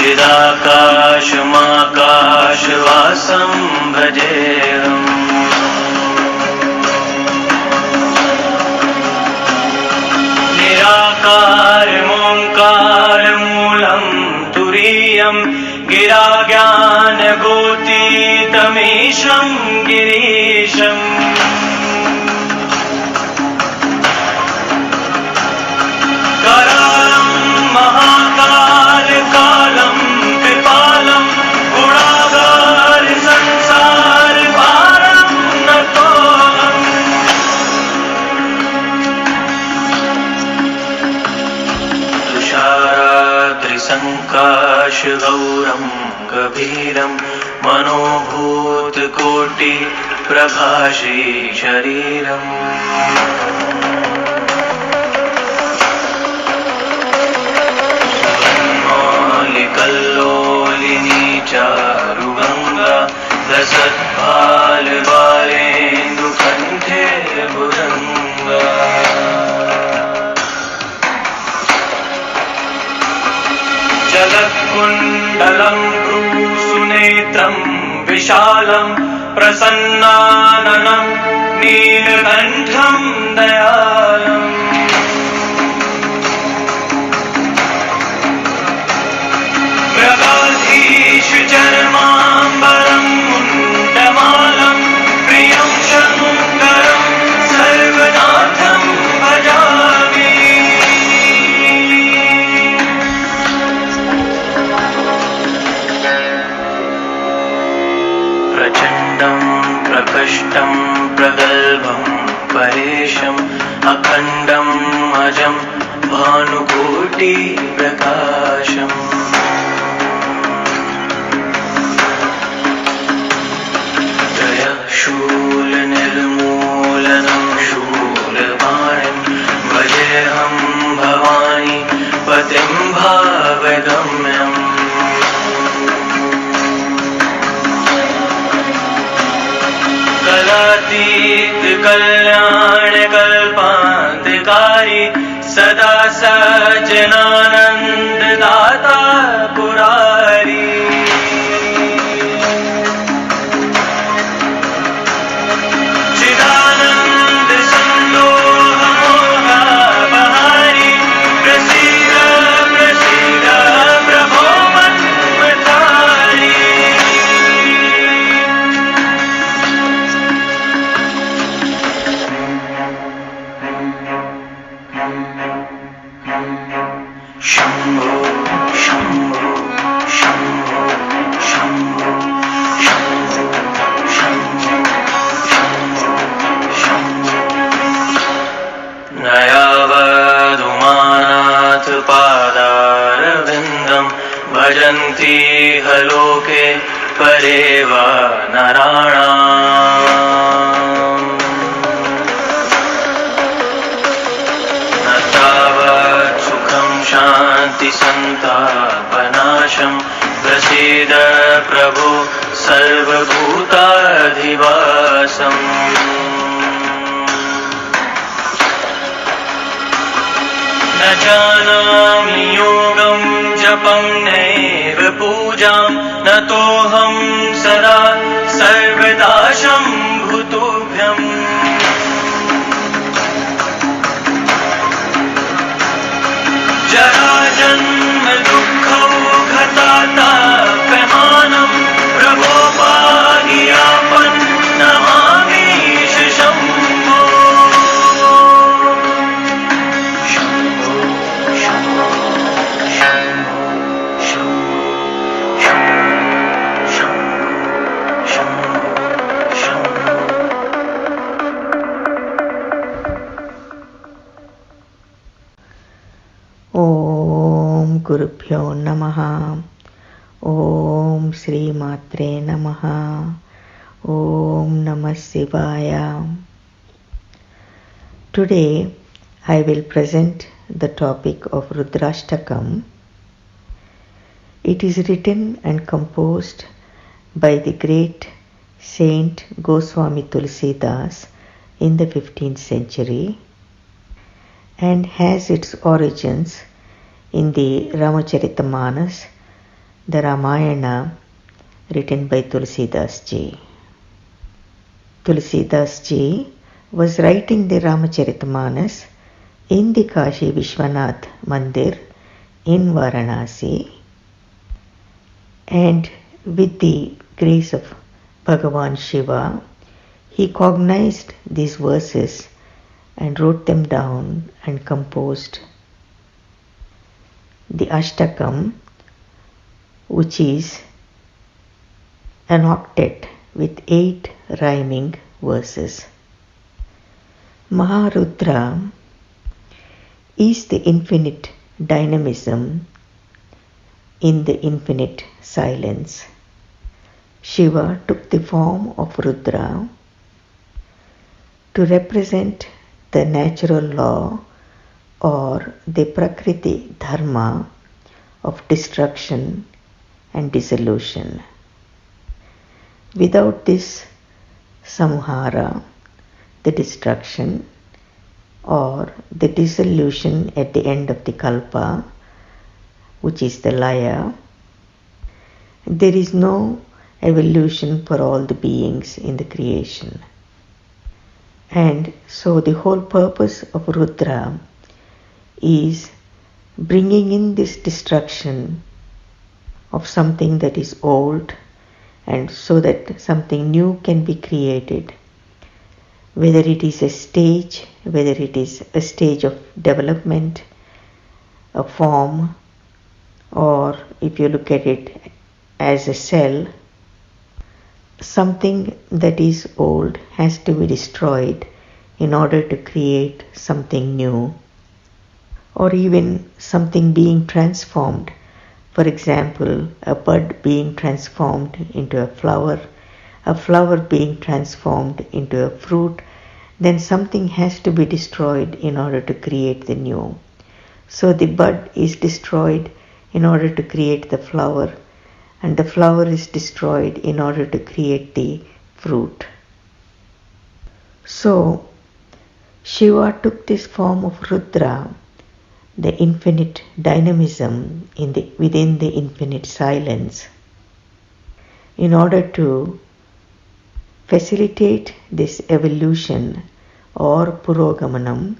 चिदाकाशमाकाशवासं भजेऽहम् निराकारमोङ्कारमूलं तुरीयं गिराज्ञानगोतीतमीशं गिरीशम् करालं महाकालकालं कृपालं गुणागार संसार भारं नतोऽहम् तुषाराद्रिसङ्काशगौरं गभीरं मनोभूतकोटिप्रभासी शरीरम् कल्लोलिनी चारुगङ्गा लसद्भालबालेन्दुकण्ठे भुजङ्गा जलत्कुण्डलं भ्रूसुनेत्रं विशालं प्रसन्नाननं नीलकण्ठं दयालम् मृगाधीश चर्माम्बरं मुण्डमालं प्रियं शङ्करं सर्वनाथं भजामि प्रचण्डं प्रकष्टं प्रगल्भं परेशम् अखण्डम् अजं भानुकोटिप्रकाशम् शूलनिर्मूलनं शूलपाणिं भजेऽहं भवानी पतिं भावगम्यम् कलातीत कल्याणकल्पान्तकारी सदा सज्जनानन्ददाता पुरारी भजन्ति हलोके परे वा नराणाम् न तावत् सुखं शान्ति सन्तापनाशं प्रसीद प्रभो सर्वभूताधिवासम् न जानामि योगं जपं नैव पूजां नतोऽहं सदा सर्वदा शम्भुतुभ्यम् जराजन्म दुःखौघताताप्यमानं प्रभो पाहि आपन् नमामीश शम्भो ओम गुरुभ्यो नमः। ओम श्री मात्रे नमः। ओम नमः शिवाय. Today I will present the topic of Rudrashtakam. It is written and composed by the great Saint Goswami Tulsidas in the 15th century and has its origins in the Ramacharita Manas, the Ramayana written by Tulsidas ji. Tulsidas ji was writing the Ramacharitamanus in the Kashi Vishwanath Mandir in Varanasi, and with the grace of Bhagavan Shiva, he cognized these verses and wrote them down and composed the Ashtakam, which is an octet with 8 rhyming verses. Maharudra is the infinite dynamism in the infinite silence. Shiva took the form of Rudra to represent the natural law or the Prakriti Dharma of destruction and dissolution. Without this samhara, the destruction or the dissolution at the end of the kalpa, which is the laya, there is no evolution for all the beings in the creation. And so the whole purpose of Rudra is bringing in this destruction of something that is old, and so that something new can be created, whether it is a stage, whether it is a stage of development, a form, or if you look at it as a cell, something that is old has to be destroyed in order to create something new, or even something being transformed. For example, a bud being transformed into a flower being transformed into a fruit, then something has to be destroyed in order to create the new. So the bud is destroyed in order to create the flower, and the flower is destroyed in order to create the fruit. So Shiva took this form of Rudra, the infinite dynamism within the infinite silence, in order to facilitate this evolution or purogamanam,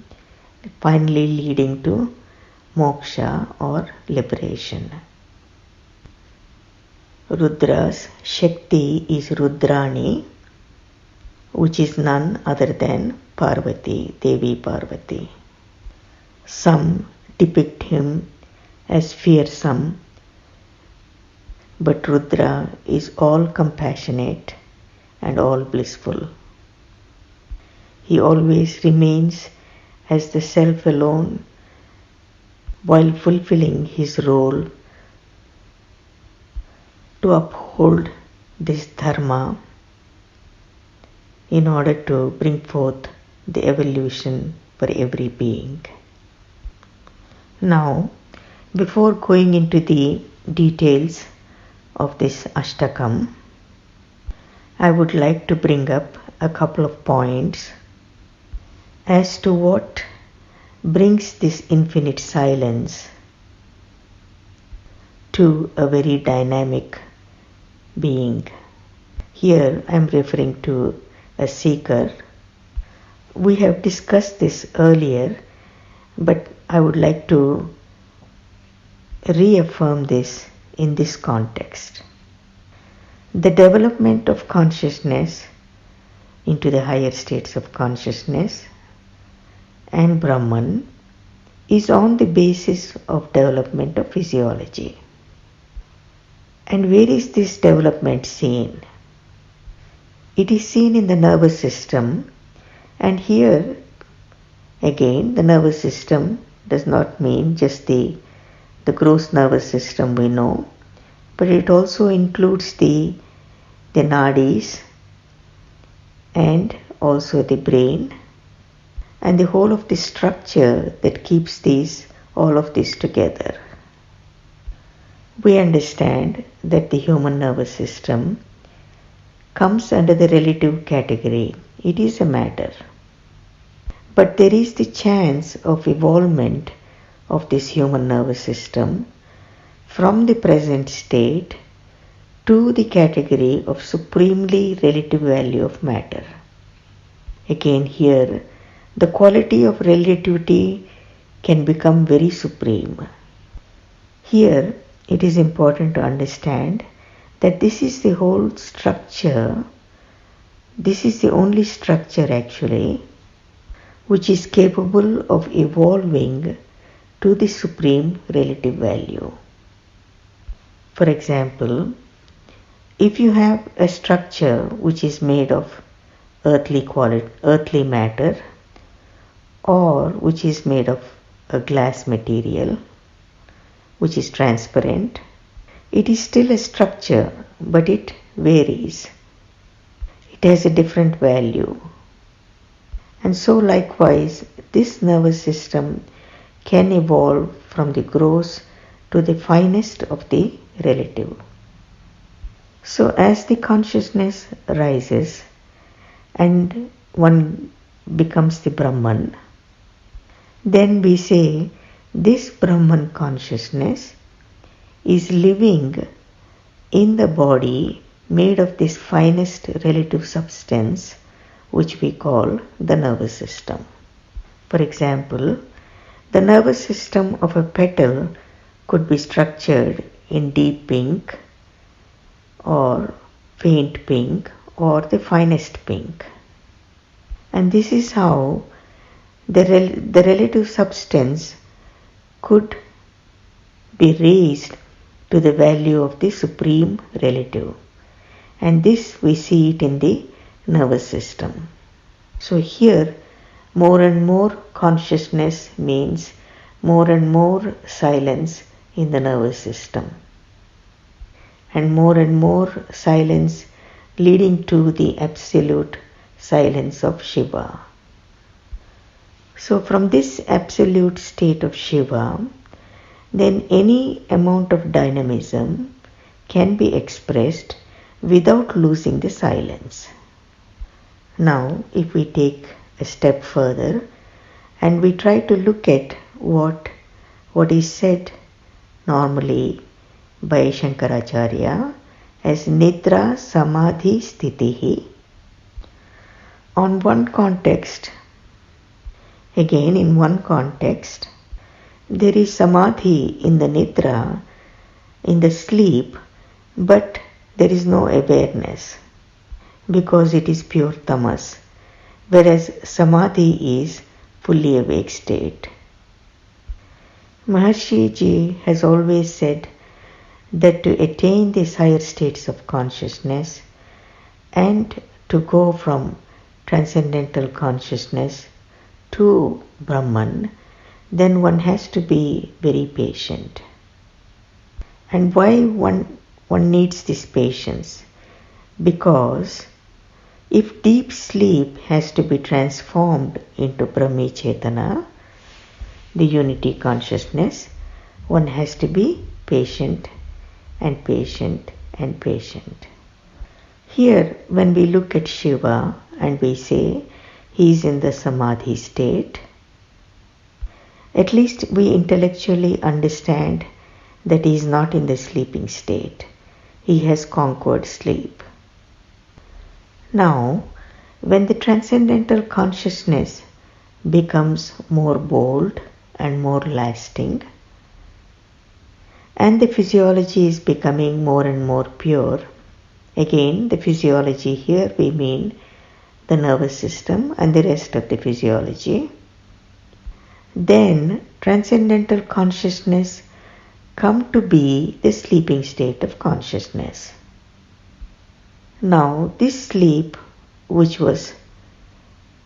finally leading to moksha or liberation. Rudra's Shakti is Rudrani, which is none other than Parvati, Devi Parvati. Some depict him as fearsome, but Rudra is all compassionate and all blissful. He always remains as the self alone while fulfilling his role to uphold this dharma in order to bring forth the evolution for every being. Now, before going into the details of this Ashtakam, I would like to bring up a couple of points as to what brings this infinite silence to a very dynamic being. Here I am referring to a seeker. We have discussed this earlier, but I would like to reaffirm this in this context. The development of consciousness into the higher states of consciousness and Brahman is on the basis of development of physiology. And where is this development seen? It is seen in the nervous system, and here again the nervous system does not mean just the gross nervous system we know, but it also includes the nadis and also the brain and the whole of the structure that keeps all of this together. We understand that the human nervous system comes under the relative category. It is a matter. But there is the chance of evolvement of this human nervous system from the present state to the category of supremely relative value of matter. Again here, the quality of relativity can become very supreme. Here, it is important to understand that this is the whole structure, this is the only structure actually, which is capable of evolving to the supreme relative value. For example, if you have a structure which is made of earthly matter, or which is made of a glass material which is transparent, it is still a structure, but it varies. It has a different value. And so likewise, this nervous system can evolve from the gross to the finest of the relative. So as the consciousness rises and one becomes the Brahman, then we say this Brahman consciousness is living in the body made of this finest relative substance which we call the nervous system. For example, the nervous system of a petal could be structured in deep pink or faint pink or the finest pink. And this is how the relative substance could be raised to the value of the supreme relative. And this we see it in the nervous system. So here, more and more consciousness means more and more silence in the nervous system. And more silence leading to the absolute silence of Shiva. So from this absolute state of Shiva, then any amount of dynamism can be expressed without losing the silence. Now, if we take a step further and we try to look at what is said normally by Shankaracharya as Nidra Samadhi Sthitihi, on one context, again in one context, there is Samadhi in the Nidra, in the sleep, but there is no awareness because it is pure tamas, whereas Samadhi is fully awake state. Maharishiji has always said that to attain these higher states of consciousness and to go from transcendental consciousness to Brahman, then one has to be very patient. And why one needs this patience? Because if deep sleep has to be transformed into Brahmi Chetana, the unity consciousness, one has to be patient and patient and patient. Here, when we look at Shiva and we say he is in the Samadhi state, at least we intellectually understand that he is not in the sleeping state. He has conquered sleep. Now, when the transcendental consciousness becomes more bold and more lasting, and the physiology is becoming more and more pure, again the physiology here we mean the nervous system and the rest of the physiology, then transcendental consciousness come to be the sleeping state of consciousness. Now this sleep, which was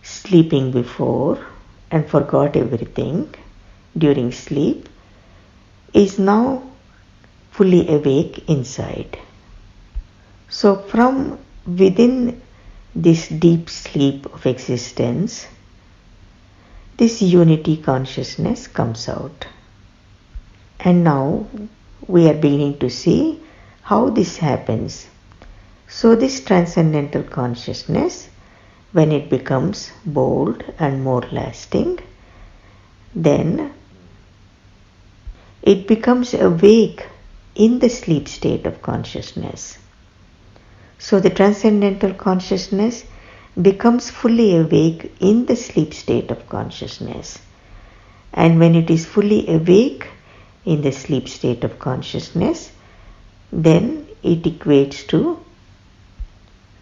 sleeping before and forgot everything during sleep, is now fully awake inside. So from within this deep sleep of existence, this unity consciousness comes out. And now we are beginning to see how this happens. So this transcendental consciousness, when it becomes bold and more lasting, then it becomes awake in the sleep state of consciousness. So the transcendental consciousness becomes fully awake in the sleep state of consciousness. And when it is fully awake in the sleep state of consciousness, then it equates to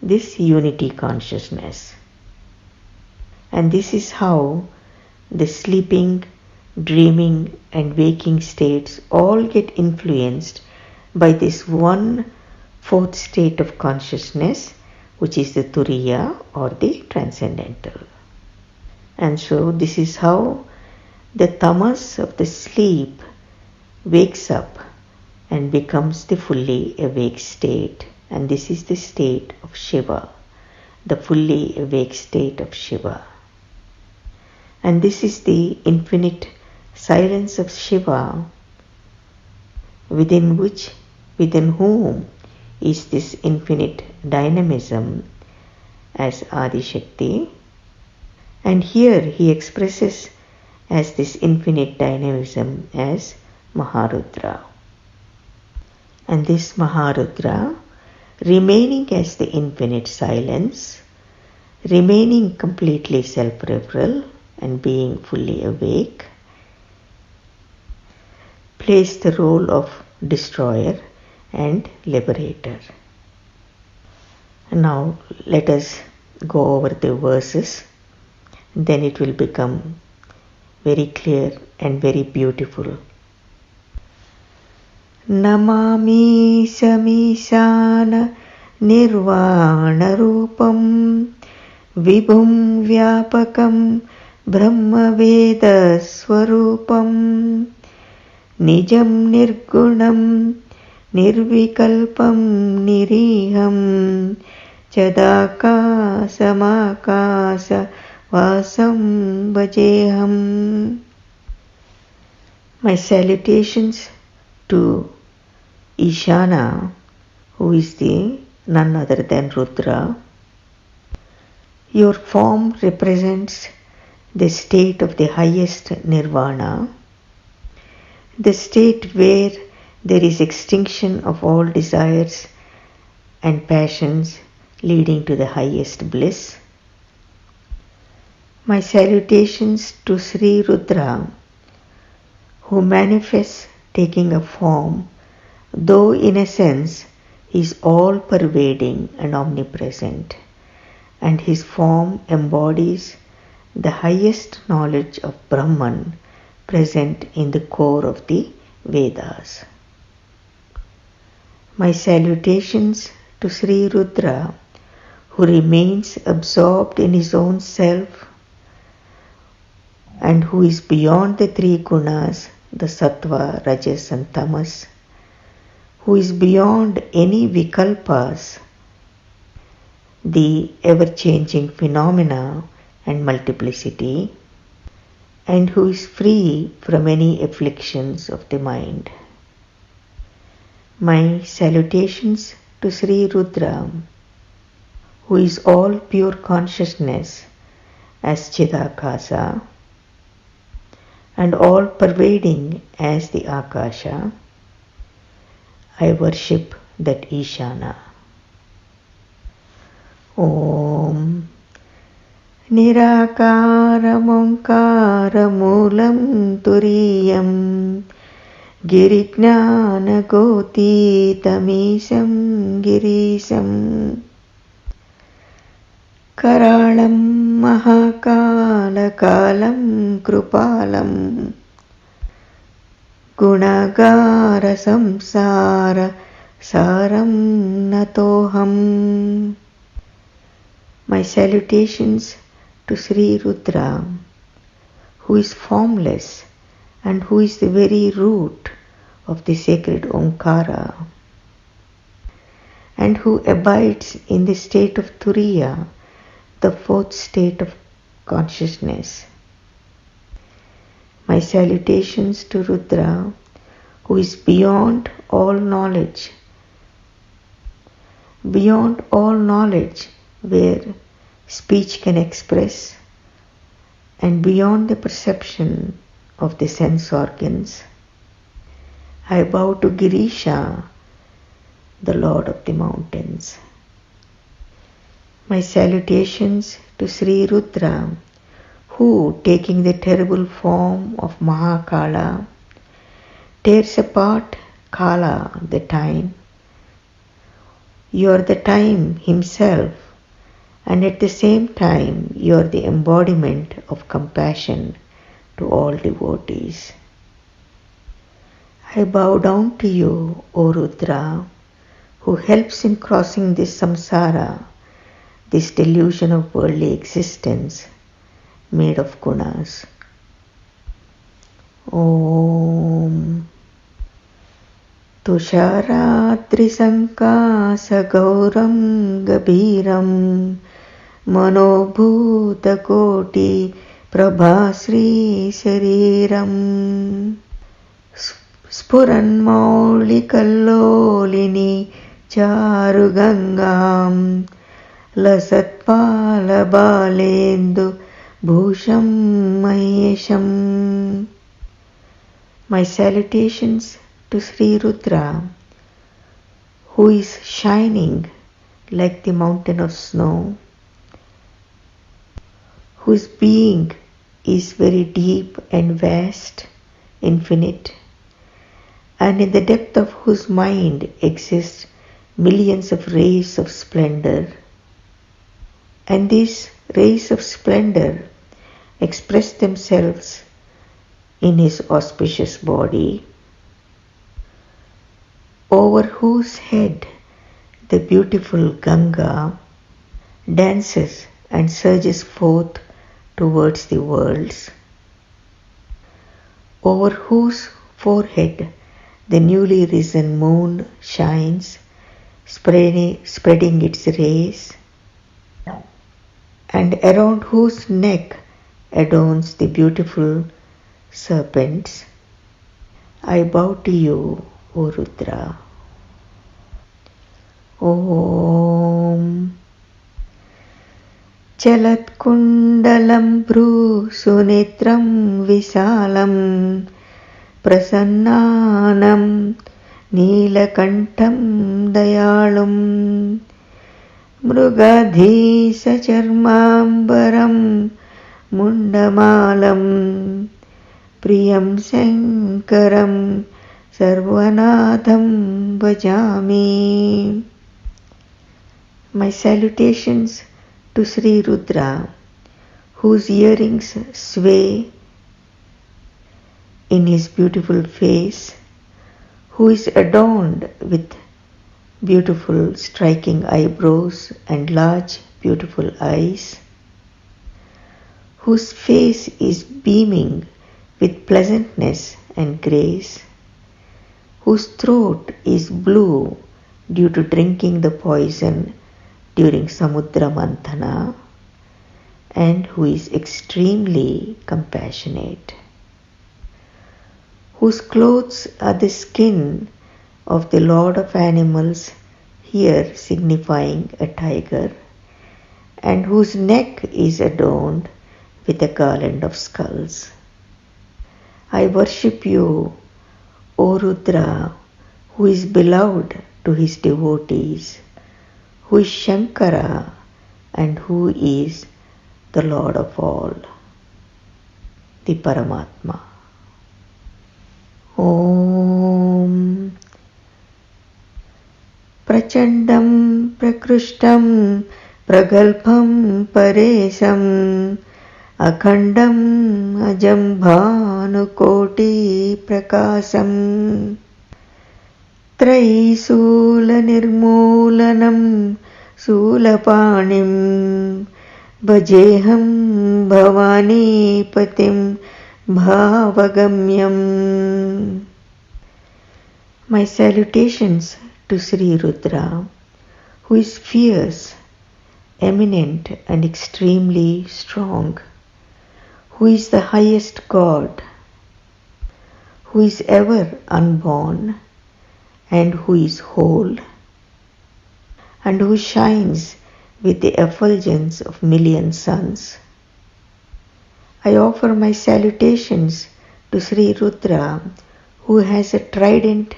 this unity consciousness. And this is how the sleeping, dreaming and waking states all get influenced by this one fourth state of consciousness, which is the Turiya or the transcendental. And so this is how the tamas of the sleep wakes up and becomes the fully awake state. And this is the state of Shiva, the fully awake state of Shiva. And this is the infinite silence of Shiva, within whom is this infinite dynamism as Adi Shakti. And here he expresses as this infinite dynamism as Maharudra. And this Maharudra, remaining as the infinite silence, remaining completely self-referral and being fully awake, plays the role of destroyer and liberator. And now let us go over the verses, then it will become very clear and very beautiful. Namami samishana nirvana rupam vibhum vyapakam brahma veda swarupam nijam nirgunam nirvikalpam niriham chadaakasamakasa vasam bhajeham. My salutations to Ishana, who is the none other than Rudra. Your form represents the state of the highest nirvana, the state where there is extinction of all desires and passions leading to the highest bliss. My salutations to Sri Rudra, who manifests taking a form, though in a sense he is all-pervading and omnipresent, and his form embodies the highest knowledge of Brahman present in the core of the Vedas. My salutations to Sri Rudra, who remains absorbed in his own self and who is beyond the three gunas, the sattva, rajas and tamas, who is beyond any vikalpas, the ever-changing phenomena and multiplicity, and who is free from any afflictions of the mind. My salutations to Sri Rudra, who is all pure consciousness as Chidakasa, and all pervading as the Akasha. I worship that Ishana. Om Nirakaram Omkaramulam Turiyam Girijnana Goti Tamisam Girisam Karalam Mahakala Kalam Krupalam Gunagara Samsara Saram Natoham. My salutations to Sri Rudra, who is formless and who is the very root of the sacred Omkara, and who abides in the state of Turiya, the fourth state of consciousness. My salutations to Rudra, who is beyond all knowledge where speech can express, and beyond the perception of the sense organs, I bow to Girisha, the Lord of the mountains. My salutations to Sri Rudra, who, taking the terrible form of Mahakala, tears apart Kala, the time. You are the time himself, and at the same time you are the embodiment of compassion to all devotees. I bow down to you, O Rudra, who helps in crossing this samsara, this delusion of worldly existence made of gunas. Om Tusharatri Sankasa Gauram Gabiram Manobhuta Koti Prabhasri Shariram Spuranmauli Kallolini Charugangam Lasatpala Balendu Bhusham Mahesham. My salutations to Sri Rudra, who is shining like the mountain of snow, whose being is very deep and vast, infinite, and in the depth of whose mind exist millions of rays of splendor. And these rays of splendor express themselves in his auspicious body, over whose head the beautiful Ganga dances and surges forth towards the worlds, over whose forehead the newly risen moon shines, spreading its rays, and around whose neck adorns the beautiful serpents. I bow to you, O Rudra. Om Chalat Kundalam Bru Sunitram Visalam Prasannanam Neelakantam Dayalum Mrugadhisa Charmambaram Mundamalam Priyam Sankaram Sarvanatham Bhajami. My salutations to Sri Rudra, whose earrings sway in his beautiful face, who is adorned with beautiful striking eyebrows and large beautiful eyes, whose face is beaming with pleasantness and grace, whose throat is blue due to drinking the poison during Samudra Manthana, and who is extremely compassionate, whose clothes are the skin of the Lord of Animals, here signifying a tiger, and whose neck is adorned with a garland of skulls. I worship you, O Rudra, who is beloved to his devotees, who is Shankara and who is the Lord of all, the Paramatma. Om Prachandam Prakrushtam Pragalpam Paresam Akhandam Ajambhanukoti Prakasam Traisula Nirmulanam Sulapanim Bhajeham Bhavani Patim Bhavagamyam. My salutations to Sri Rudra, who is fierce, eminent and extremely strong, who is the highest God, who is ever unborn and who is whole, and who shines with the effulgence of million suns. I offer my salutations to Sri Rudra, who who has a trident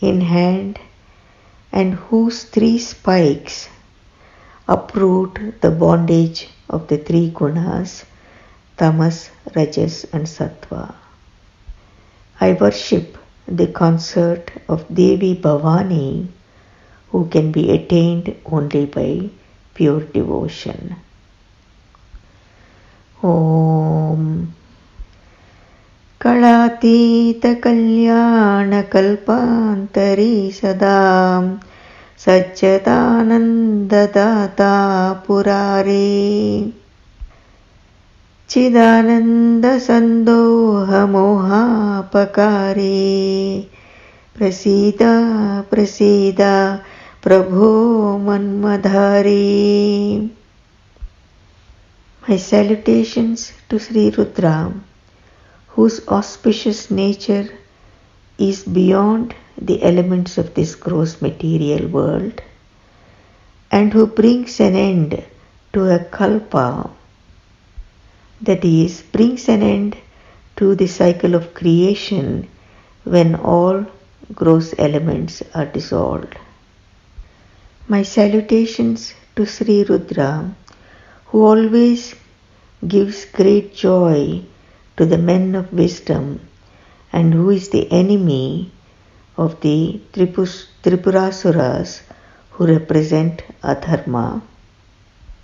in hand and whose 3 spikes uproot the bondage of the 3 gunas, tamas, rajas and sattva. I worship the consort of Devi Bhavani, who can be attained only by pure devotion. Om Kalatita Kalyana Kalpantari Sadam Sajjatananda Data Purare Chidananda Sandoha Moha Pakare Prasida Prasida Prabho Manmadhari. My salutations to Sri Rudra, whose auspicious nature is beyond the elements of this gross material world, and who brings an end to a kalpa, that is, brings an end to the cycle of creation when all gross elements are dissolved. My salutations to Sri Rudra, who always gives great joy to the men of wisdom and who is the enemy of the Tripurasuras who represent adharma.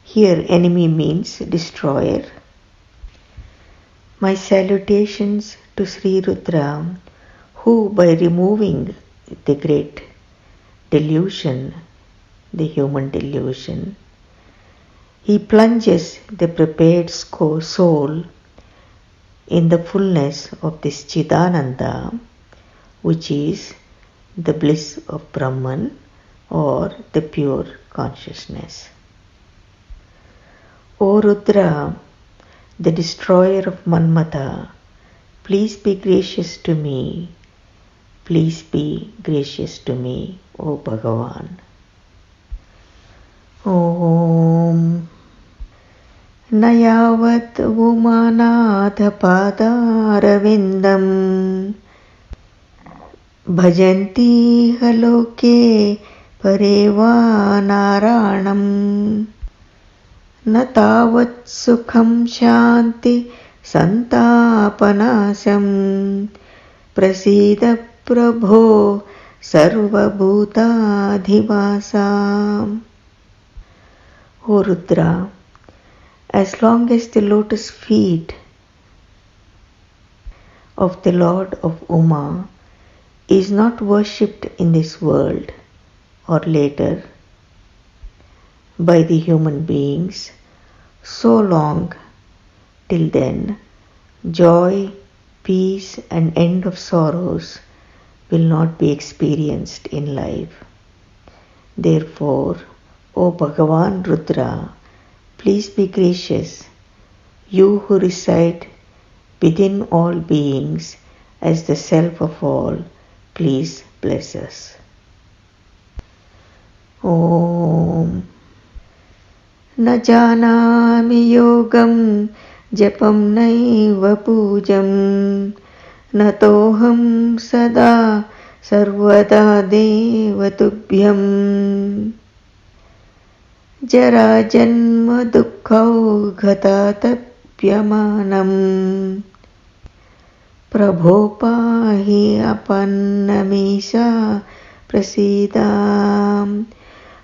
Here enemy means destroyer. My salutations to Sri Rudra, who by removing the great delusion, the human delusion, he plunges the prepared soul in the fullness of this Chidananda, which is the bliss of Brahman or the pure consciousness. O Rudra, the destroyer of Manmata, please be gracious to me. Please be gracious to me, O Bhagavan. Om Nayavat Umanatha Padaravindam Bhajanti Haloke Pareva Naranam Natavat Sukham Shanti Santapanasam Prasida Prabho Sarvabhutadhivasam. O Rudra, as long as the lotus feet of the Lord of Uma is not worshipped in this world or later by the human beings, so long till then joy, peace and end of sorrows will not be experienced in life. Therefore, O Bhagavan Rudra, please be gracious, you who reside within all beings as the self of all, please bless us. Om Na janami yogam japam naiva pujam natoham sada sarvada devatubhyam Jara janma dukkhau ghatatapyamanam Prabho pahi apannamisa prasidam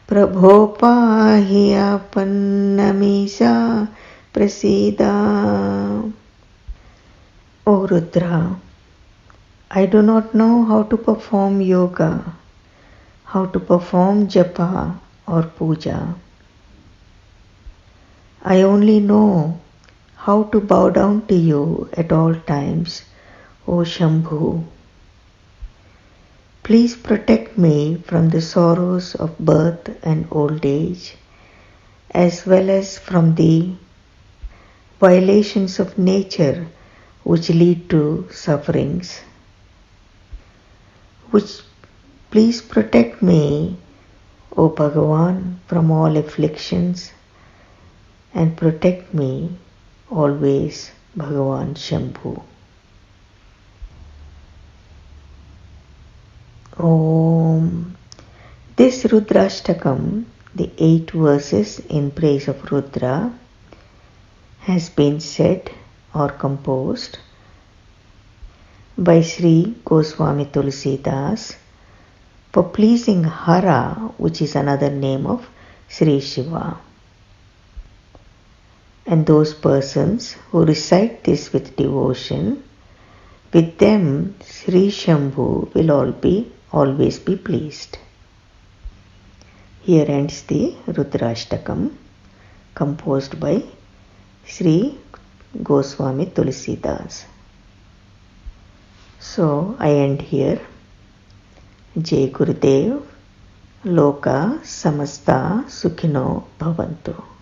Prabho pahi apannamisa prasidam. O Rudra, I do not know how to perform yoga, how to perform japa or puja. I only know how to bow down to you at all times, O Shambhu. Please protect me from the sorrows of birth and old age, as well as from the violations of nature which lead to sufferings. Please protect me, O Bhagavan, from all afflictions and protect me always, Bhagavan Shambhu. Om. This Rudrashtakam, the 8 verses in praise of Rudra, has been said or composed by Sri Goswami Tulsidas for pleasing Hara, which is another name of Sri Shiva. And those persons who recite this with devotion, with them Sri Shambhu will always be pleased. Here ends the Rudrashtakam, composed by Sri Goswami Tulsidas. So I end here. Jai Gurudev, Loka Samasta Sukhino Bhavantu.